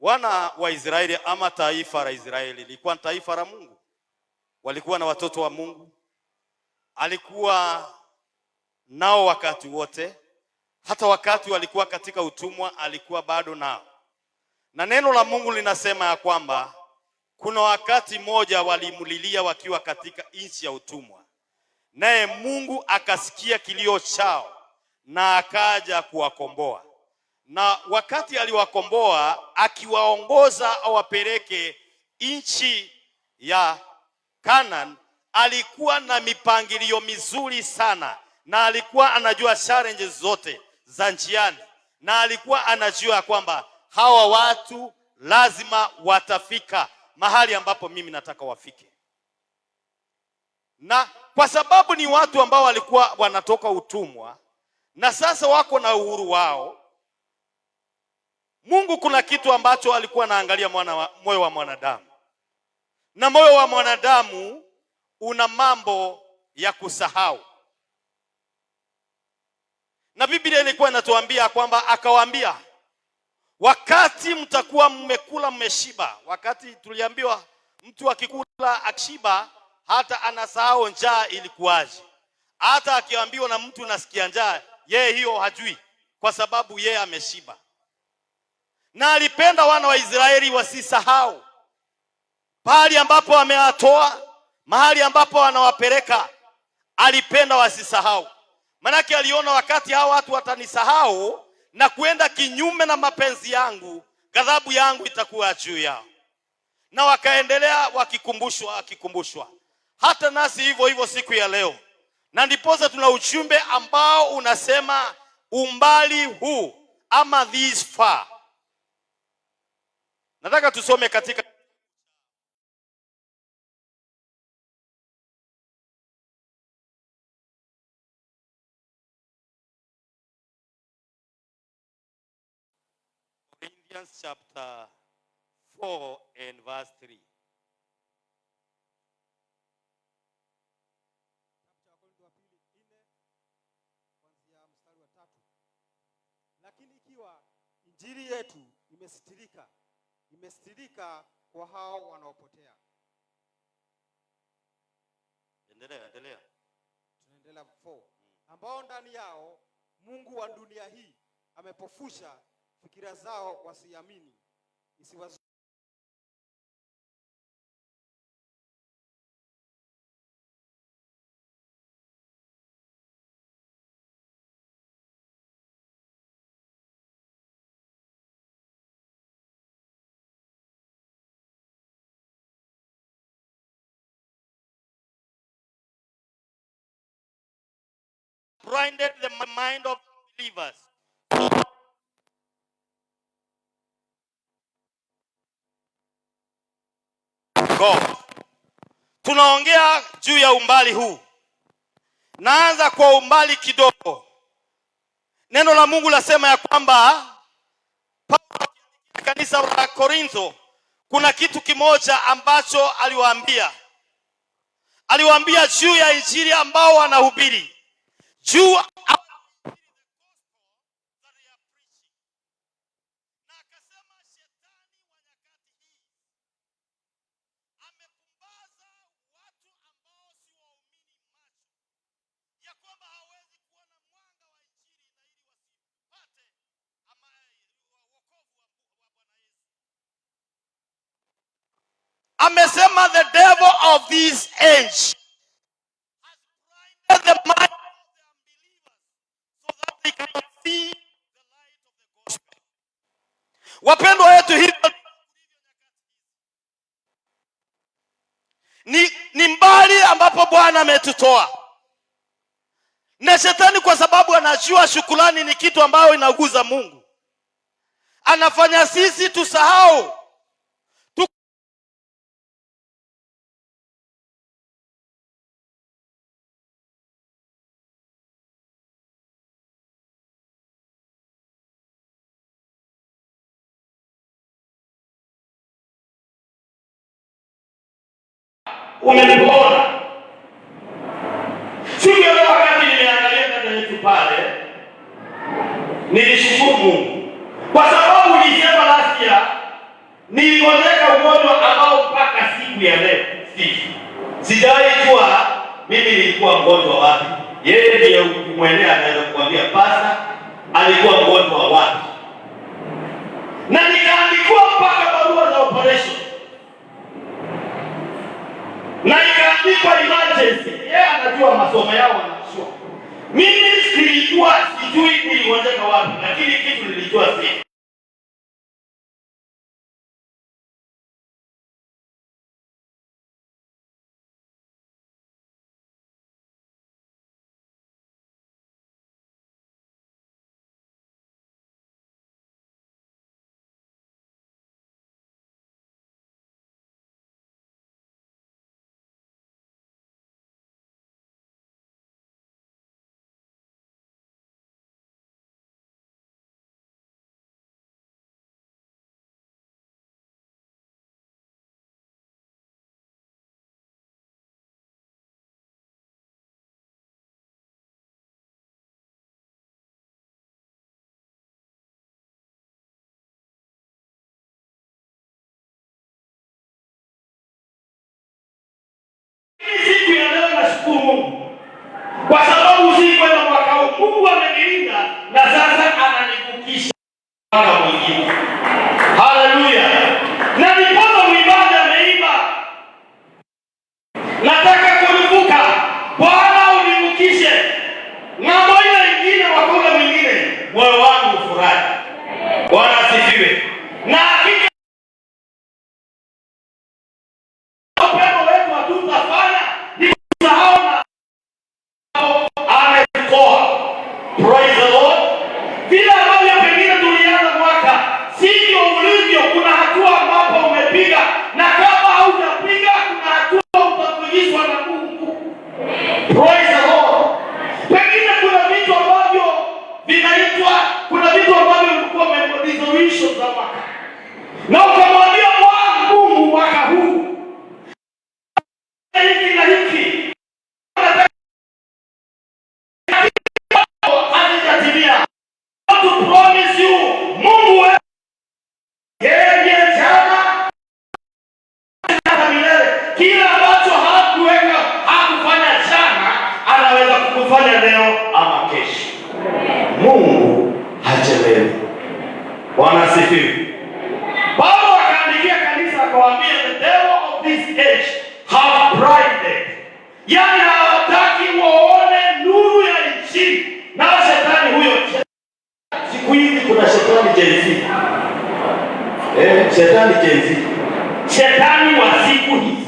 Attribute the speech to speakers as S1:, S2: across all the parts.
S1: Wana wa Israeli ama taifa la Israeli lilikuwa taifa la Mungu. Walikuwa na watoto wa Mungu. Alikuwa nao wakati wote. Hata wakati walikuwa katika utumwa alikuwa bado nao. Na neno la Mungu linasema ya kwamba kuna wakati moja walimulilia wakiwa katika nchi ya utumwa. Naye Mungu akasikia kilio chao na akaja kuwakomboa. Na wakati aliwakomboa akiwaongoza awapeleke nchi ya Canaan, alikuwa na mipangilio mizuri sana, na alikuwa anajua challenges zote za njiani, na alikuwa anajua kwamba hawa watu lazima watafika mahali ambapo mimi nataka wafike. Na kwa sababu ni watu ambao walikuwa wanatoka utumwa na sasa wako na uhuru wao, Mungu kuna kitu ambacho alikuwa anaangalia moyo wa mwanadamu. Na moyo wa mwanadamu una mambo ya kusahau. Na Biblia ilikuwa inatuambia kwamba akawaambia, wakati mtakuwa mmekula mmeshiba. Wakati tuliambiwa mtu akikula akishiba hata anasahau njaa ilikuwaje. Hata akiambiwa na mtu nasikia njaa, yeye hiyo hajui kwa sababu yeye ameshiba. Na alipenda wana wa Israeli wasisahau pahali ambapo amewatoa, mahali ambapo anawapeleka. Alipenda wasisahau. Manake aliona wakati hao watu watanisahau na kuenda kinyume na mapenzi yangu, ghadhabu yangu itakuwa juu yao. Na wakaendelea wakikumbushwa. Hata nasi hivyo hivyo siku ya leo. Na ndiposa tuna ujumbe ambao unasema umbali huu ama this far. Nataka tusome katika Corinthians chapter 4 and verse 3.
S2: Lakini ikiwa injili yetu imesitirika kwa hao wanaopotea.
S1: Endelea.
S2: Tunaendelea 4. Ambao ndani yao Mungu wa dunia hii amepofusha fikira zao wasiamini,
S1: blinded the mind of believers. God. Tunaongea juu ya umbali huu. Naanza kwa umbali kidogo. Neno la Mungu lasema ya kwamba kanisa la Korintho kuna kitu kimoja ambacho aliwaambia juu ya injili ambao wanahubiri. Juu amesema the devil of this age has blinded the mind of the unbelievers so that they cannot see the light of the gospel. Wapendwa wetu, hivyo ni mbali ambapo Bwana ametutoa. Na shetani kwa sababu anajua shukrani ni kitu ambayo inaguza Mungu, anafanya sisi tusahau. Umeniona? Siku ya leo wakati nimeangalia dada yetu pale, nilishukuru Mungu kwa sababu ulisema last year Niligonjeka ugonjwa ambao mpaka siku ya leo sijawahi jua mimi nilikuwa mgonjwa wapi. Yeye ndiye ukimwendea anaweza kukwambia pasa alikuwa mgonjwa wapi. Na nikaandikiwa mpaka barua za operation. Na ikaandikwa emergency. Yeye anajua masomo yao anajua. Mimi nilijua sijui niligonjeka wapi, lakini kitu nilijua si siku ya leo nashukuru Mungu kwa sababu sikwenda mwaka huu. Mungu amenilinda na sasa ananivukisha mwaka mwingine. Haleluya! Na nipoza mwimbaji ameimba, nataka kuvuka, Bwana univukishe ng'ambo ile nyingine, wakule mwingine, moyo wangu ufurahi. Bwana asifiwe. Na hakika upendo wetu hatutafanya ni kusahau ametoa. Praise the Lord. Vile ambavyo pengine tulianza mwaka sivyo ulivyo. Kuna hatua ambapo umepiga, na kama haujapiga kuna hatua utafundishwa na Mungu. Praise the Lord. Pengine kuna vitu ambavyo vinaitwa, kuna vitu ambavyo ulikuwa resolution za mwaka, na ukamwambia Mungu mwaka huu hiki na hiki halijatimia. To promise you, Mungu yeye jana na milele, kila ambacho hakuweka hakufanya jana anaweza kukufanya leo ama kesho. Mungu hachelewi. Bwana asifiwe. Paulo akaandikia kanisa akawaambia, the devil of this age have blinded. Yani hawataki waone nuru ya Injili. Na shetani huyo, siku hizi kuna shetani jenzi. Shetani jenzi. Shetani wa siku hizi.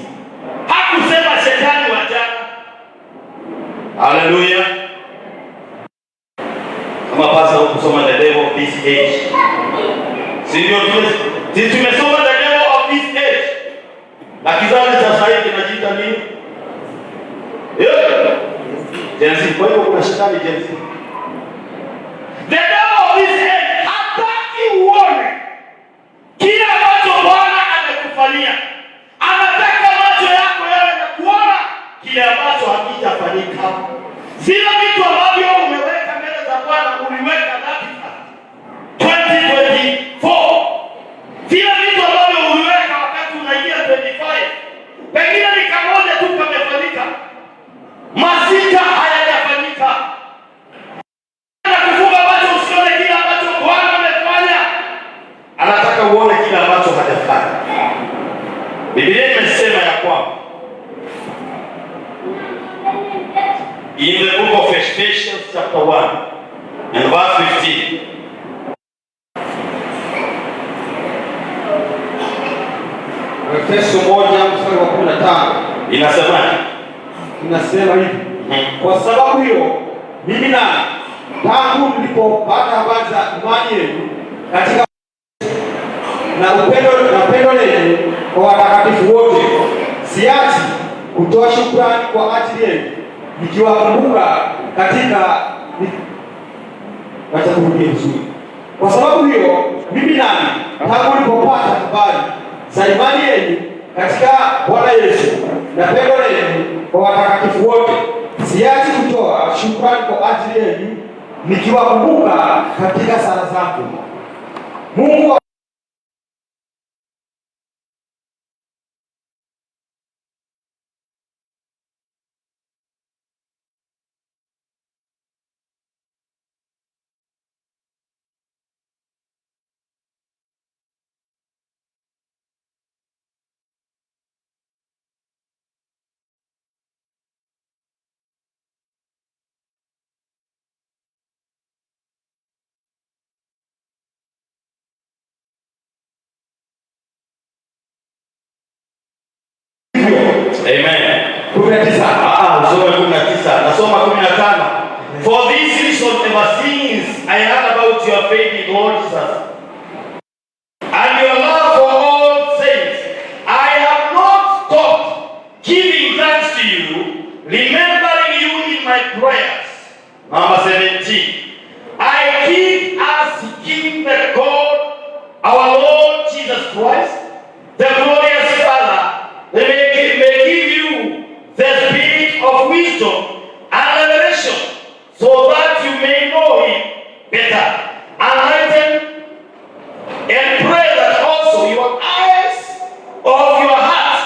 S1: Hakusema shetani wa jana. Haleluya. Kama pasa kusoma the devil of this age. Sio tumesoma the devil of this age. Na kizazi cha sasa kinajiita nini? Jenzi. Kwa hiyo kuna shetani jenzi. The devil of this age hataki uone kile ambacho Bwana amekufanyia. Anataka macho yako yawe na kuona kile ambacho hakijafanyika. Zile vitu ambavyo umeweka mbele za Bwana uliweka dhati 2024. Zile vitu ambavyo uliweka wakati unaingia 25. Pengine ni kamoja tu kamefanyika. Masika hayajafanyika. Na kufunga macho usione kile ambacho Bwana amefanya. Anataka uone kile ambacho hajafanya. Biblia imesema ya kwamba in the book of Ephesians chapter 1 and verse 15.
S2: Efeso 1:15
S1: inasemaje?
S2: Inasema hivi, kwa sababu hiyo mimi na tangu nilipopata habari za imani yenu katika na upendo lenu kwa watakatifu wote, siachi kutoa shukrani kwa ajili yenu, nikiwakumbuka katika vizuri. Kwa sababu hiyo mimi nami tangu nilipopata habari za imani yenu katika Bwana Yesu na pendo lenu kwa watakatifu wote, siachi kutoa shukrani kwa ajili yenu, nikiwakumbuka katika sala zangu. Mungu
S1: Amen.
S2: 19.
S1: Soma 19. Nasoma 15. For this reason, ever since I heard about your faith in Lord Jesus and your love for all saints, I have not stopped giving thanks to you, remembering you in my prayers. Number 17. I keep asking that God, our Lord Jesus Christ, the glorious Father, may give you the spirit of wisdom and revelation, so that you may know him better. Enlighten and pray that also your eyes of your heart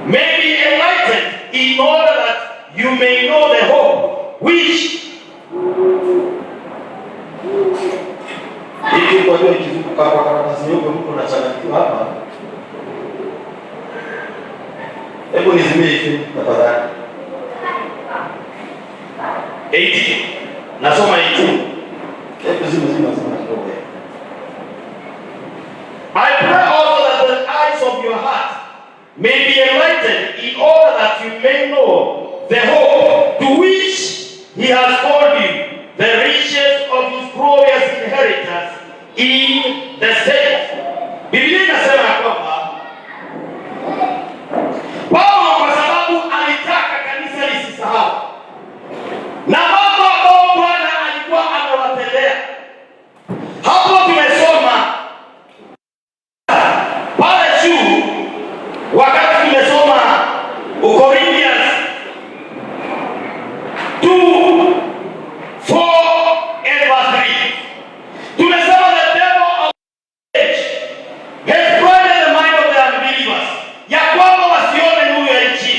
S1: may be enlightened, in order that you may know the hope which hiki kwa hiyo ikizunguka kwa karatasi nyeupe mtu anachanganyikiwa hapa. Hebu nizimie hivi tafadhali. 18. Nasoma 18. Hebu zima kidogo. I pray also that the eyes of your heart may be enlightened, in order that you may know the hope to which he has called you, the riches of his glorious inheritance in the saints. Biblia inasema kwamba Paulo, kwa sababu alitaka kanisa lisisahau na mambo ambayo Bwana alikuwa amewatendea. Hapo tumesoma pale juu, wakati tumesoma Corinthians 2:4 and verse 3. Tumesema the devil of age has blinded the mind of the unbelievers, ya kwamba wasione nuru ya nchi.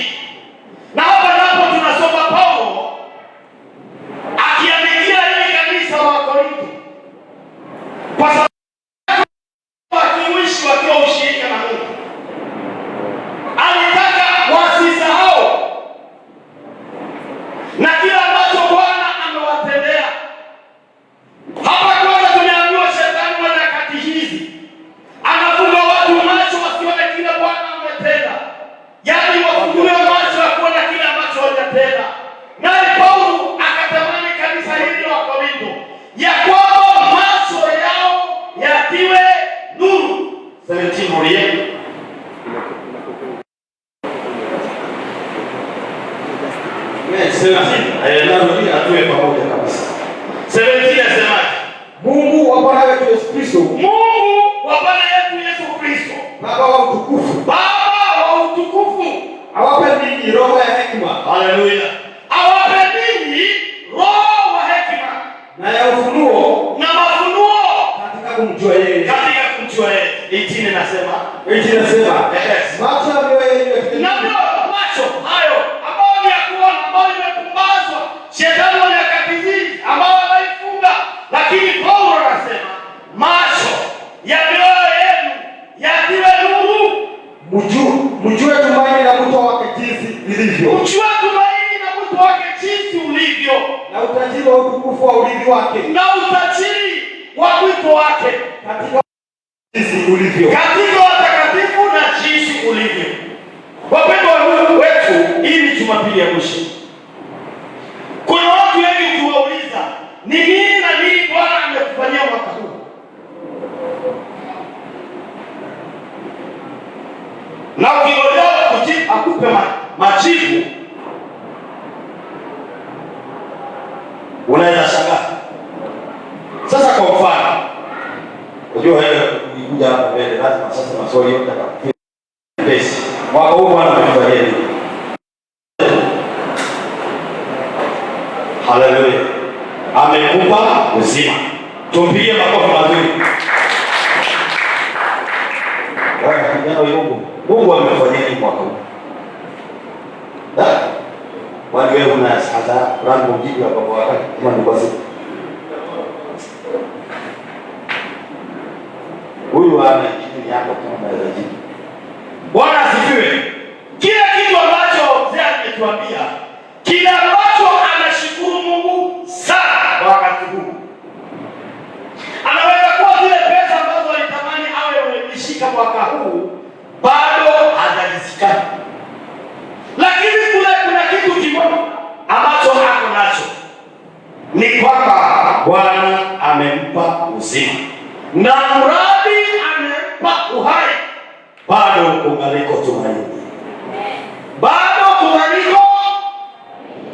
S1: Na hapa napo tunasoma Paulo akiandikia hili kanisa wa Korinto, kwa sababu wakiishi wakiwa ushirika na Mungu, alitaka wasisahau na kila ambacho Bwana amewatendea. Hapa kwanza tumeambiwa shetani wa nyakati hizi anafunga watu macho wasione kile Bwana ametenda, yaani wafunguliwe macho ya kuona kile ambacho hajatenda. Naye Paulo akatamani kanisa hili la Korinto ya kwamba macho yao yatiwe nuru. 17 Muriel. Atuwe pamoja kabisa. 17 asemaje?
S2: Mungu wa Bwana wetu Yesu Kristo,
S1: Mungu wa Bwana yetu Yesu Kristo,
S2: Baba wa utukufu, awape ninyi roho ya hekima.
S1: Haleluya. Awape ninyi roho wa hekima
S2: na ya ufunuo
S1: na mafunuo
S2: katika kumjua yeye.
S1: 18 nasema,
S2: macho ya mioyo yenu
S1: na macho hayo ambayo ni ya kuona, ambayo imepumbazwa shetani wa nyakati hizi, ambao anaifunga. Lakini Paulo anasema macho ya mioyo yenu yatiwe nuru,
S2: mjue tumaini la mwito wake jinsi lilivyo,
S1: mjue tumaini la mwito wake jinsi ulivyo,
S2: na utajiri wa utukufu wa urithi wake,
S1: na utajiri wa mwito wake
S2: katika jinsi ulivyo,
S1: katika watakatifu na jinsi ulivyo. Wapendwa wetu, hii ni Jumapili ya mwisho. Kuna watu wengi ukiwauliza ni nini na nini Bwana amekufanyia mwaka huu, na ukingojea akupe majibu, unaweza shangaa. Sasa kwa mfano, unajua wewe ukikuja hapa mbele lazima sasa maswali yote yatakuwa pesi. Mwaka huu Bwana amekufanyia nini? Haleluya. Amekupa uzima. Tumpigie makofi mazuri. Mungu amefanyia nini mwaka huu? Wani wewe una sasa rango mjibu hapa kwa wakati kama ni basi. Huyu ana kitu yako kama anaweza jibu. Bwana asifiwe. Kila kitu ambacho mzee ametuambia, kila ambacho anashukuru Mungu sana kwa wakati huu. Anaweza kuwa zile pesa ambazo alitamani awe ameshika mwaka huu bado hajalizika.
S2: kwamba Bwana amempa uzima, na mradi amempa uhai, bado kungaliko tumaini, bado kungaliko,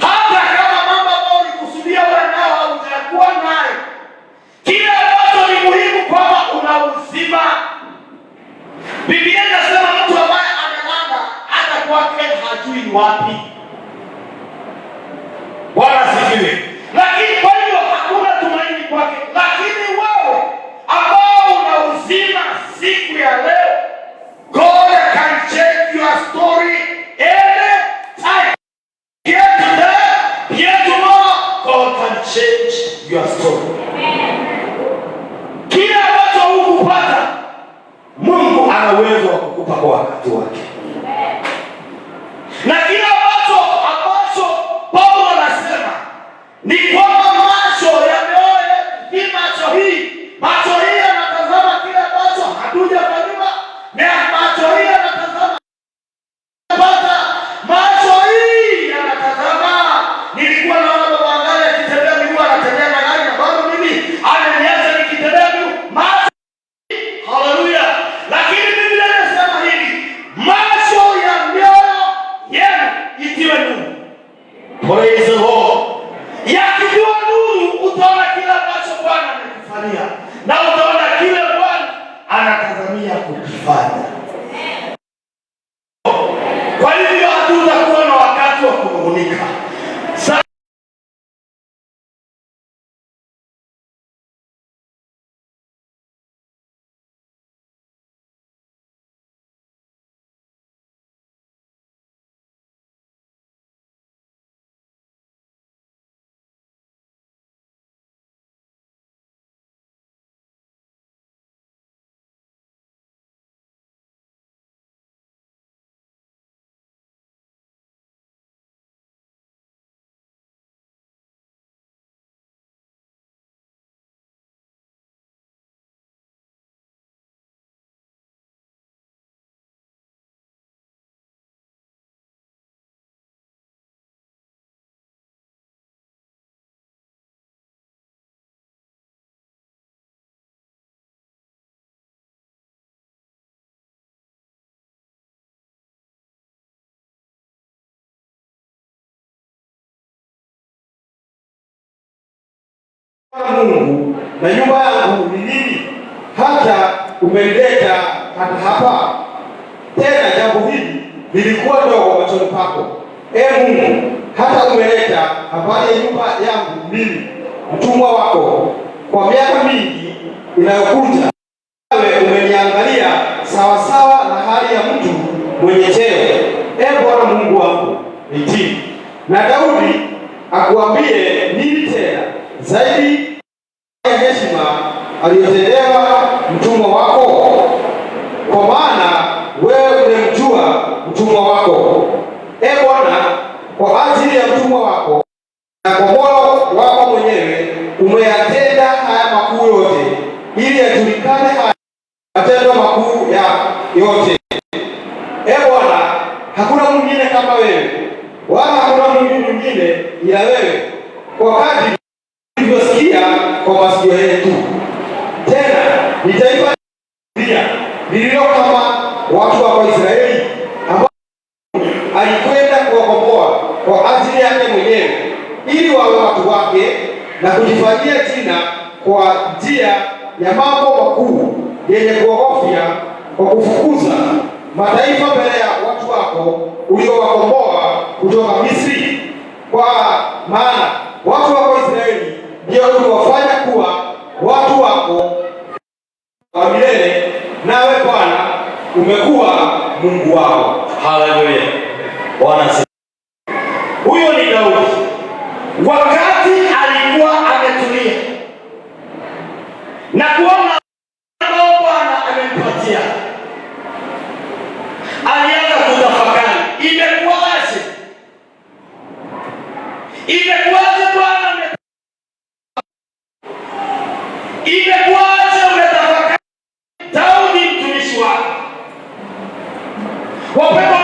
S2: hata kama mambo ambayo ulikusudia wewe nao haujakuwa nayo. Kile ambacho ni muhimu kwamba una uzima. Biblia inasema mtu ambaye amelala hata kwake hajui ni wapi. Bwana asifiwe. Lakini kwa hiyo hakuna tumaini kwake. Lakini wewe ambao una uzima siku ya leo, God can change your story anytime. Here today, here tomorrow, God can change your story. Kile ambacho hukupata, Mungu ana uwezo wa kukupa kwa wakati wake. Na kile ambacho Paulo anasema ni kwamba macho ya mioyo yetu, macho hii yanatazama kile ambacho hatujafanyiwa, na macho hii yanatazama pata, macho hii yanatazama. Nilikuwa naona baba angalia akitembea miguu, anatembea na gari, na bado mimi ananiacha nikitembea miguu. Macho, haleluya. Lakini Biblia inasema hivi, macho ya mioyo yenu itiwe nuru. Praise the Lord. Yakijua nuru, utaona kile ambacho Bwana amekufanyia, na utaona kile Bwana anatazamia kukifanya. Kwa hivyo hatutakuwa na wakati wa kunung'unika. Mungu na nyumba yangu ni nini hata umeleta hata hapa? Tena jambo hili lilikuwa dogo machoni pako, Mungu, hata umeleta habari ya nyumba yangu mimi mtumwa wako kwa miaka mingi inayokuja. Wewe umeniangalia sawa sawa na hali ya mtu mwenye cheo. Bwana Mungu wangu, nitii. Na Daudi akuambie nini tena zaidi ya heshima aliyotendewa mtumwa wako? Kwa maana wewe umemjua mtumwa wako, Bwana, kwa ajili ya mtumwa wako na kwa moyo wako mwenyewe umeyatenda haya makuu yote, ili yajulikane haya matendo makuu ya yote. Bwana, hakuna mwingine kama wewe, wala hakuna Mungu mwingine ila wewe, kwa kadri tulivyosikia kwa masikio yetu. Tena ni taifa lililo kama watu wa Israeli, ambao alikwenda kuwakomboa kwa ajili yake mwenyewe, ili wawe watu wake na kujifanyia jina kwa njia ya mambo makuu yenye kuogofya, kwa kufukuza mataifa mbele ya watu wako uliowakomboa kutoka Misri. Kwa maana watu wako Israeli ndio uliwafanya kuwa watu wako wa milele, nawe Bwana umekuwa Mungu wao. Haleluya. Bwana asifiwe. Huyo ni Daudi wakati alikuwa ametulia na kuona Bwana amempatia, alianza kutafakari, imekuwaje Bwana, imekuwaje umetafakari Daudi mtumishi wako? Wapendwa